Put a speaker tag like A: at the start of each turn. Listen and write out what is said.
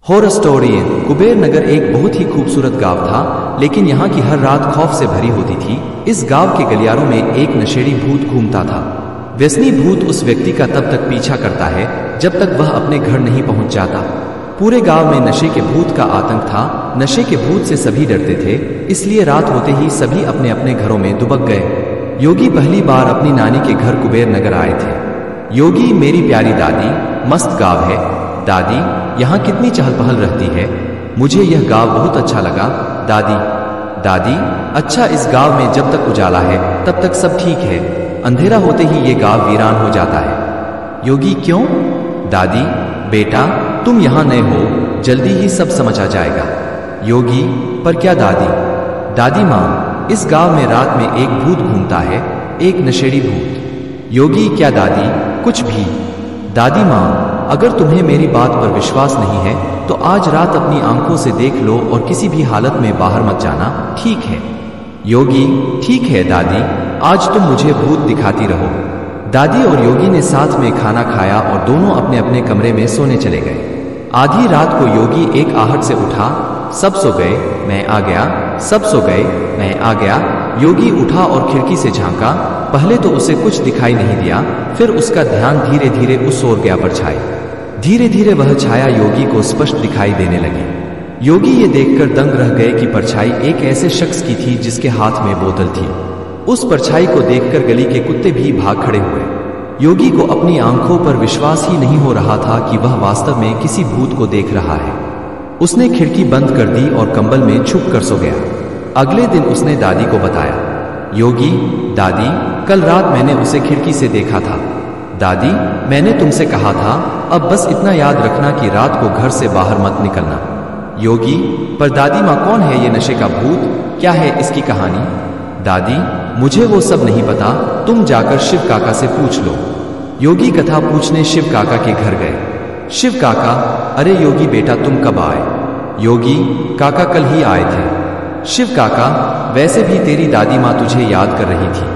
A: Horror story. Kuber Nagar एक बहुत ही खूबसूरत गांव था, लेकिन यहाँ की हर रात खौफ से भरी होती थी। इस गांव के गलियारों में एक नशेड़ी भूत घूमता था। व्यसनी भूत उस व्यक्ति का तब तक पीछा करता है जब तक वह अपने घर नहीं पहुंच जाता। पूरे गांव में नशे के भूत का आतंक था। नशे के भूत से सभी डरते थे, इसलिए रात होते ही सभी अपने अपने घरों में दुबक गए। योगी पहली बार अपनी नानी के घर कुबेर नगर आए थे। योगी, मेरी प्यारी दादी, मस्त गांव है। दादी, यहाँ कितनी चहल पहल रहती है। मुझे यह गांव बहुत अच्छा लगा। दादी, अच्छा, इस गांव में जब तक उजाला है तब तक सब ठीक है, अंधेरा होते ही ये गांव वीरान हो जाता है। योगी, क्यों? दादी, बेटा, तुम यहाँ नए हो, जल्दी ही सब समझ आ जाएगा। योगी, पर क्या दादी माँ, इस गांव में रात में एक भूत घूमता है, एक नशेड़ी भूत। योगी, क्या दादी? कुछ भी। दादी माँ, अगर तुम्हें मेरी बात पर विश्वास नहीं है तो आज रात अपनी आंखों से देख लो और किसी भी हालत में बाहर मत जाना, ठीक है? योगी, ठीक है दादी, आज तुम मुझे भूत दिखाती रहो। दादी और योगी ने साथ में खाना खाया और दोनों अपने अपने कमरे में सोने चले गए। आधी रात को योगी एक आहट से उठा। सब सो गए, मैं आ गया। सब सो गए, मैं आ गया। योगी उठा और खिड़की से झांका। पहले तो उसे कुछ दिखाई नहीं दिया, फिर उसका ध्यान धीरे धीरे उस ओर गया, परछाई। धीरे धीरे वह छाया योगी को स्पष्ट दिखाई देने लगी। योगी ये देखकर दंग रह गए कि परछाई एक ऐसे शख्स की थी जिसके हाथ में बोतल थी। उस परछाई को देखकर गली के कुत्ते भी भाग खड़े हुए। योगी को अपनी आंखों पर विश्वास ही नहीं हो रहा था कि वह वास्तव में किसी भूत को देख रहा है। उसने खिड़की बंद कर दी और कंबल में छुप कर सो गया। अगले दिन उसने दादी को बताया। योगी, दादी, कल रात मैंने उसे खिड़की से देखा था। दादी, मैंने तुमसे कहा था, अब बस इतना याद रखना कि रात को घर से बाहर मत निकलना। योगी, पर दादी माँ, कौन है ये नशे का भूत? क्या है इसकी कहानी? दादी, मुझे वो सब नहीं पता, तुम जाकर शिव काका से पूछ लो। योगी कथा पूछने शिव काका के घर गए। शिव काका, अरे योगी बेटा, तुम कब आए? योगी, काका कल ही आए थे। शिव काका, वैसे भी तेरी दादी माँ तुझे याद कर रही थी।